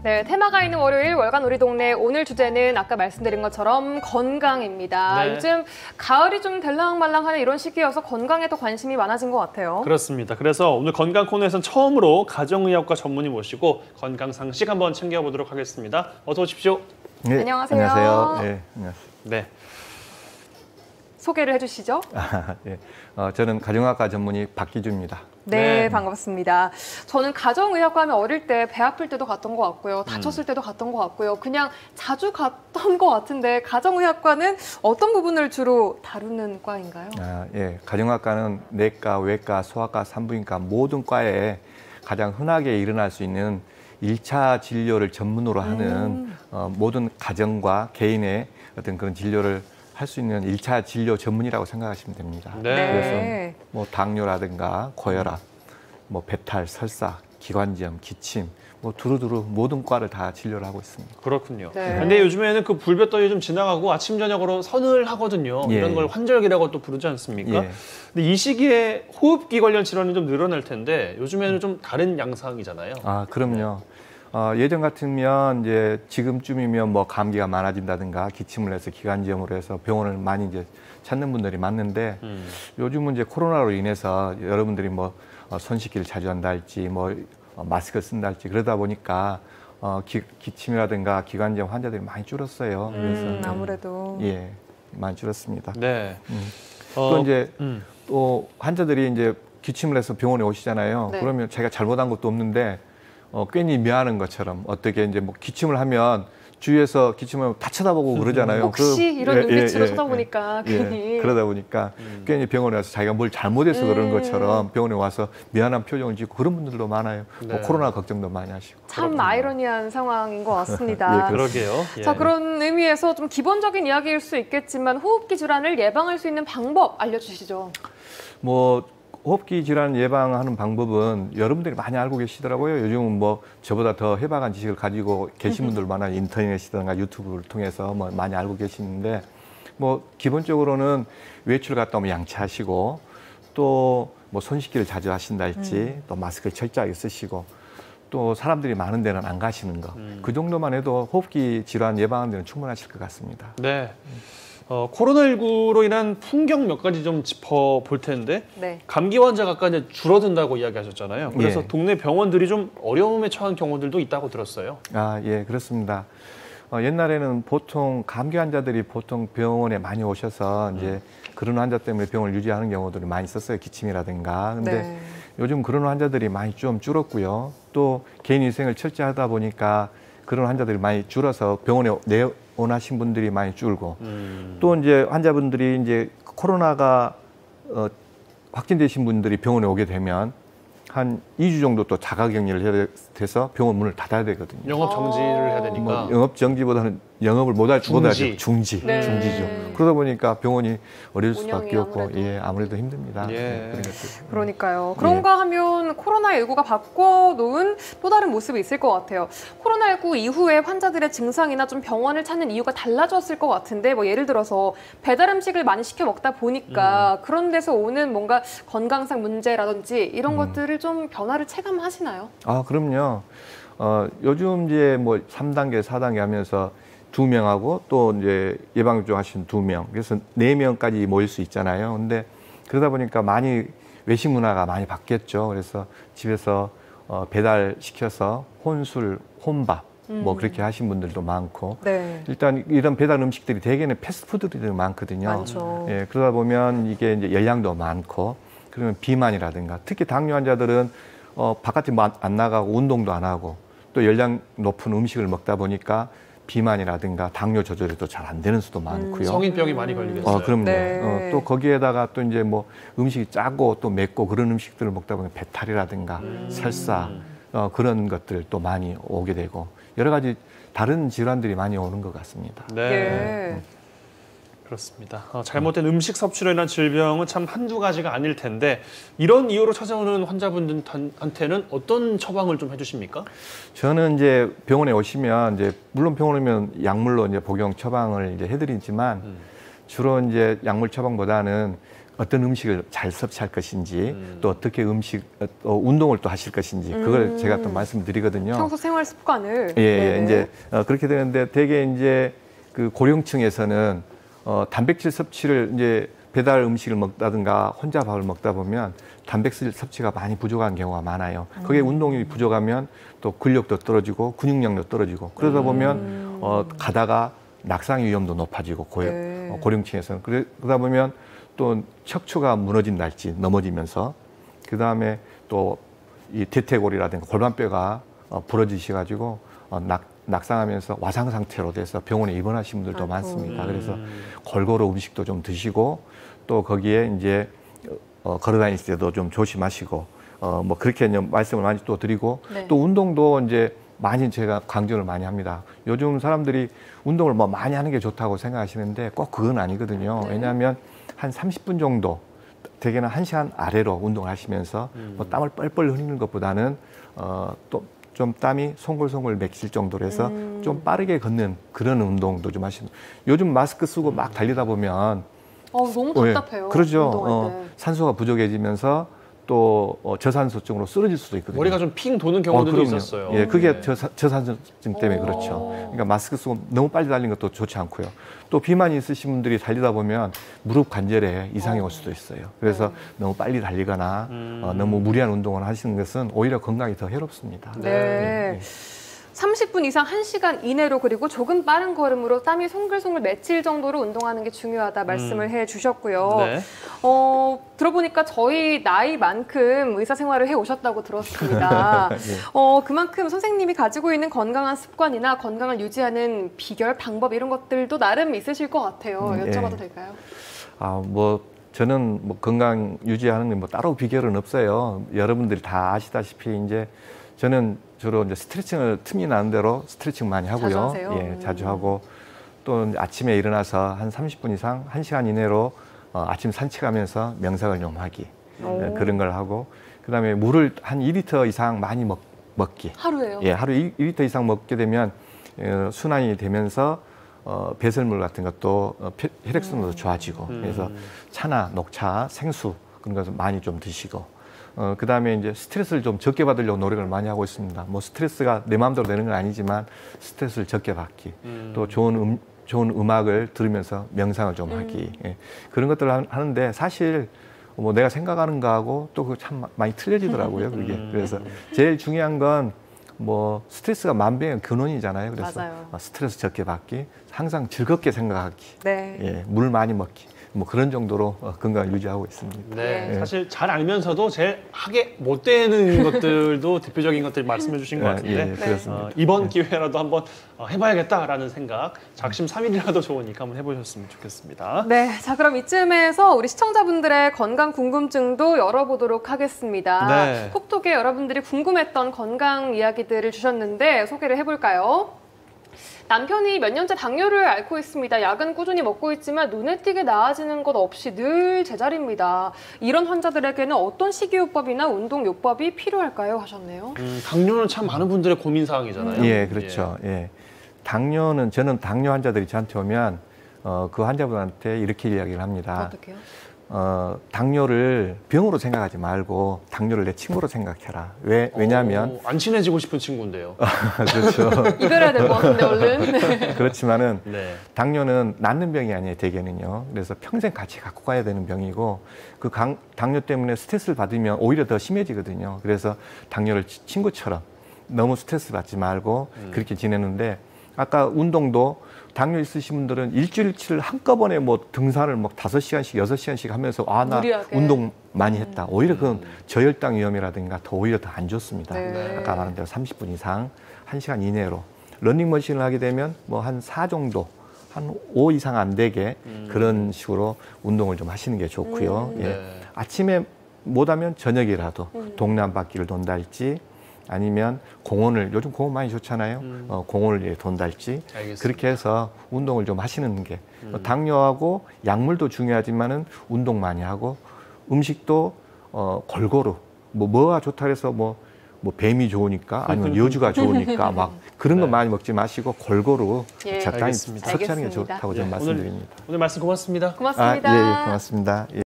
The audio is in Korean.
네, 테마가 있는 월요일 월간 우리 동네 오늘 주제는 아까 말씀드린 것처럼 건강입니다. 네. 요즘 가을이 좀 들랑말랑하는 이런 시기여서 건강에 더 관심이 많아진 것 같아요. 그렇습니다. 그래서 오늘 건강 코너에서는 처음으로 가정의학과 전문의 모시고 건강 상식 한번 챙겨보도록 하겠습니다. 어서 오십시오. 네, 안녕하세요. 안녕하세요. 네, 안녕하세요. 네. 소개를 해주시죠. 네. 저는 가정의학과 전문의 박기주입니다. 네, 반갑습니다. 저는 가정의학과 하면 어릴 때 배 아플 때도 갔던 것 같고요. 다쳤을 때도 갔던 것 같고요. 그냥 자주 갔던 것 같은데 가정의학과는 어떤 부분을 주로 다루는 과인가요? 예. 가정의학과는 내과, 외과, 소아과, 산부인과 모든 과에 가장 흔하게 일어날 수 있는 1차 진료를 전문으로 하는 모든 가정과 개인의 어떤 그런 진료를 할 수 있는 1차 진료 전문이라고 생각하시면 됩니다. 네. 그래서 뭐 당뇨라든가 고혈압, 뭐 배탈, 설사, 기관지염, 기침, 뭐 두루두루 모든 과를 다 진료를 하고 있습니다. 그렇군요. 네. 근데 요즘에는 그 불볕더위 좀 지나가고 아침 저녁으로 서늘하거든요. 예. 이런 걸 환절기라고 또 부르지 않습니까? 예. 근데 이 시기에 호흡기 관련 질환이 좀 늘어날 텐데 요즘에는 좀 다른 양상이잖아요. 그럼요. 예전 같으면 이제 지금쯤이면 뭐 감기가 많아진다든가 기침을 해서 기관지염으로 해서 병원을 많이 이제 찾는 분들이 많는데 요즘은 이제 코로나로 인해서 여러분들이 뭐 손 씻기를 자주 한다 할지 뭐 마스크 쓴다 할지 그러다 보니까 기침이라든가 기관지염 환자들이 많이 줄었어요. 그래서 아무래도. 예, 많이 줄었습니다. 네. 또 이제 또 환자들이 이제 기침을 해서 병원에 오시잖아요. 네. 그러면 제가 잘못한 것도 없는데 괜히 미안한 것처럼 어떻게 이제 뭐 기침을 하면 주위에서 기침하면 다 쳐다보고 그러잖아요. 혹시 이런 눈빛으로 쳐다보니까 괜히. 그러다 보니까 괜히 병원에 와서 자기가 뭘 잘못해서 그러는 것처럼 병원에 와서 미안한 표정을 짓고 그런 분들도 많아요. 네. 뭐 코로나 걱정도 많이 하시고. 참 아이러니한 상황인 것 같습니다. 예, 그러게요. 예. 자, 그런 의미에서 좀 기본적인 이야기일 수 있겠지만 호흡기 질환을 예방할 수 있는 방법 알려주시죠. 뭐 호흡기 질환 예방하는 방법은 여러분들이 많이 알고 계시더라고요. 요즘은 뭐 저보다 더 해박한 지식을 가지고 계신 분들 많아요. 인터넷이든가 유튜브를 통해서 뭐 많이 알고 계시는데 뭐 기본적으로는 외출 갔다 오면 양치하시고 또 뭐 손 씻기를 자주 하신다 할지 또 마스크를 철저하게 쓰시고 또 사람들이 많은 데는 안 가시는 거. 그 정도만 해도 호흡기 질환 예방하는 데는 충분하실 것 같습니다. 네. 코로나19로 인한 풍경 몇 가지 좀 짚어볼 텐데 네. 감기 환자가 아까 이제 줄어든다고 이야기하셨잖아요. 그래서 예. 동네 병원들이 좀 어려움에 처한 경우들도 있다고 들었어요. 예, 그렇습니다. 옛날에는 보통 감기 환자들이 보통 병원에 많이 오셔서 이제 그런 환자 때문에 병원을 유지하는 경우들이 많이 있었어요. 기침이라든가. 근데 네. 요즘 그런 환자들이 많이 좀 줄었고요. 또 개인 위생을 철저하다 보니까 그런 환자들이 많이 줄어서 병원에 내원하신 분들이 많이 줄고 또 이제 환자분들이 이제 코로나가 확진되신 분들이 병원에 오게 되면 한 2주 정도 또 자가격리를 해야 돼서 병원 문을 닫아야 되거든요. 영업 정지를 해야 되니까. 뭐 영업 정지보다는 영업을 못 하죠. 중지. 네. 중지죠. 그러다 보니까 병원이 어려울 수밖에 없고 아무래도. 아무래도 힘듭니다. 예. 그런 것들. 그러니까요. 그런가 하면 코로나19가 바꿔놓은 또 다른 모습이 있을 것 같아요. 코로나19 이후에 환자들의 증상이나 좀 병원을 찾는 이유가 달라졌을 것 같은데 뭐 예를 들어서 배달 음식을 많이 시켜 먹다 보니까 그런 데서 오는 뭔가 건강상 문제라든지 이런 것들을 좀 변화를 체감하시나요? 그럼요. 요즘 이제 뭐 3단계, 4단계 하면서 2명하고 또 이제 예방접종 하신 2명, 그래서 4명까지 모일 수 있잖아요. 근데 그러다 보니까 많이 외식 문화가 많이 바뀌었죠. 그래서 집에서 배달 시켜서 혼술, 혼밥 뭐 그렇게 하신 분들도 많고. 네. 일단 이런 배달 음식들이 대개는 패스트푸드들이 많거든요. 많죠. 예, 그러다 보면 이게 이제 열량도 많고 그러면 비만이라든가 특히 당뇨 환자들은 바깥에 안 나가고 운동도 안 하고 또 열량 높은 음식을 먹다 보니까 비만이라든가 당뇨 조절이 잘 안 되는 수도 많고요. 성인병이 많이 걸리겠어요. 그럼요. 네. 또 거기에다가 또 이제 뭐 음식이 짜고 또 맵고 그런 음식들을 먹다 보면 배탈이라든가 설사 그런 것들 또 많이 오게 되고 여러 가지 다른 질환들이 많이 오는 것 같습니다. 네. 예. 그렇습니다. 잘못된 음식 섭취로 인한 질병은 참 한두 가지가 아닐 텐데 이런 이유로 찾아오는 환자분들한테는 어떤 처방을 좀 해주십니까? 저는 이제 병원에 오시면 이제 물론 병원에 오면 약물로 이제 복용 처방을 이제 해드리지만 주로 이제 약물 처방보다는 어떤 음식을 잘 섭취할 것인지 또 어떻게 운동을 또 하실 것인지 그걸 제가 또 말씀드리거든요. 평소 생활 습관을. 예, 네네. 이제 그렇게 되는데 대개 이제 그 고령층에서는 단백질 섭취를 이제 배달 음식을 먹다든가 혼자 밥을 먹다 보면 단백질 섭취가 많이 부족한 경우가 많아요. 그게 운동이 부족하면 또 근력도 떨어지고 근육량도 떨어지고 그러다 보면 가다가 낙상 위험도 높아지고 네. 고령층에서는 그러다 보면 또 척추가 무너진달지 넘어지면서 그 다음에 또 이 대퇴골이라든가 골반뼈가 부러지셔가지고 낙상하면서 와상 상태로 돼서 병원에 입원하신 분들도 많습니다. 그래서 골고루 음식도 좀 드시고 또 거기에 이제 걸어 다닐 때도 좀 조심하시고 뭐 그렇게 말씀을 많이 또 드리고 네. 또 운동도 이제 많이 제가 강조를 많이 합니다. 요즘 사람들이 운동을 뭐 많이 하는 게 좋다고 생각하시는데 꼭 그건 아니거든요. 네. 왜냐하면 한 30분 정도 대개는 1시간 아래로 운동을 하시면서 뭐 땀을 뻘뻘 흘리는 것보다는 또 좀 땀이 송골송골 맺힐 정도로 해서 좀 빠르게 걷는 그런 운동도 좀 하시면 요즘 마스크 쓰고 막 달리다 보면 너무 답답해요. 그러죠. 운동할 때. 산소가 부족해지면서 또 저산소증으로 쓰러질 수도 있거든요. 머리가 좀 핑 도는 경우들도 그럼요. 있었어요. 예, 그게 네. 저산소증 때문에 그렇죠. 그러니까 마스크 쓰고 너무 빨리 달리는 것도 좋지 않고요. 또 비만이 있으신 분들이 달리다 보면 무릎 관절에 이상이 올 수도 있어요. 그래서 너무 빨리 달리거나 너무 무리한 운동을 하시는 것은 오히려 건강에 더 해롭습니다. 네. 30분 이상 1시간 이내로 그리고 조금 빠른 걸음으로 땀이 송글송글 맺힐 정도로 운동하는 게 중요하다 말씀을 해주셨고요. 네. 들어보니까 저희 나이만큼 의사생활을 해오셨다고 들었습니다. 예. 그만큼 선생님이 가지고 있는 건강한 습관이나 건강을 유지하는 비결, 방법 이런 것들도 나름 있으실 것 같아요. 여쭤봐도 예. 될까요? 저는 뭐 건강 유지하는 게 뭐 따로 비결은 없어요. 여러분들이 다 아시다시피 이제 저는 주로 이제 스트레칭을 틈이 나는 대로 스트레칭 많이 하고요. 자주 하세요? 예, 자주 하고 또 아침에 일어나서 한 30분 이상 1시간 이내로 아침 산책하면서 명상을 좀 하기 그런 걸 하고 그다음에 물을 한 2리터 이상 많이 먹기. 하루에요? 예, 하루 2리터 이상 먹게 되면 순환이 되면서 배설물 같은 것도 혈액순환도 좋아지고 그래서 차나 녹차, 생수 그런 것을 많이 좀 드시고 그 다음에 이제 스트레스를 좀 적게 받으려고 노력을 많이 하고 있습니다. 뭐 스트레스가 내 마음대로 되는 건 아니지만 스트레스를 적게 받기, 또 좋은 음악을 들으면서 명상을 좀 하기 예. 그런 것들을 하는데 사실 뭐 내가 생각하는 거하고 또 그 참 많이 틀려지더라고요. 그게 그래서 제일 중요한 건 뭐 스트레스가 만병의 근원이잖아요. 그래서 맞아요. 스트레스 적게 받기, 항상 즐겁게 생각하기, 네. 예, 물 많이 먹기. 뭐 그런 정도로 건강을 유지하고 있습니다. 네, 예. 사실 잘 알면서도 제일 하게 못 되는 것들도 대표적인 것들 말씀해 주신 것 같은데 예, 그렇습니다. 이번 기회라도 한번 해봐야겠다라는 생각 작심삼일이라도 좋으니까 한번 해보셨으면 좋겠습니다. 네, 자 그럼 이쯤에서 우리 시청자분들의 건강 궁금증도 열어보도록 하겠습니다. 네. 톡톡에 여러분들이 궁금했던 건강 이야기들을 주셨는데 소개를 해볼까요? 남편이 몇 년째 당뇨를 앓고 있습니다. 약은 꾸준히 먹고 있지만 눈에 띄게 나아지는 것 없이 늘 제자리입니다. 이런 환자들에게는 어떤 식이요법이나 운동요법이 필요할까요? 하셨네요. 당뇨는 참 많은 분들의 고민사항이잖아요. 예, 그렇죠. 예. 저는 당뇨 환자들이 저한테 오면 그 환자분한테 이렇게 이야기를 합니다. 어떻게요? 당뇨를 병으로 생각하지 말고 당뇨를 내 친구로 생각해라. 왜냐하면 안 친해지고 싶은 친구인데요. 그렇죠. 이별해야 될 것 같은데 얼른. 네. 그렇지만은 네. 당뇨는 낫는 병이 아니에요. 대개는요. 그래서 평생 같이 갖고 가야 되는 병이고 그 당뇨 때문에 스트레스를 받으면 오히려 더 심해지거든요. 그래서 당뇨를 친구처럼 너무 스트레스 받지 말고 그렇게 지내는데 아까 운동도 당뇨 있으신 분들은 일주일치를 한꺼번에 뭐 등산을 막 5시간씩, 6시간씩 하면서 나 무리하게. 운동 많이 했다. 오히려 그건 저혈당 위험이라든가 오히려 더 안 좋습니다. 네. 아까 말한 대로 30분 이상, 1시간 이내로 러닝머신을 하게 되면 뭐 한 4 정도, 한 5 이상 안 되게 그런 식으로 운동을 좀 하시는 게 좋고요. 예. 네. 아침에 못하면 저녁이라도 동네 한 바퀴를 돈달지 아니면 요즘 공원 많이 좋잖아요. 공원을 돈달지 알겠습니다. 그렇게 해서 운동을 좀 하시는 게 당뇨하고 약물도 중요하지만은 운동 많이 하고 음식도 골고루 뭐가 좋다 해서 뭐 뱀이 좋으니까 아니면 여주가 좋으니까 막 그런 거 네. 많이 먹지 마시고 골고루 예, 적당히 알겠습니다. 섭취하는 게 알겠습니다. 좋다고 저는 네, 말씀드립니다. 오늘 말씀 고맙습니다. 고맙습니다. 예, 고맙습니다. 예.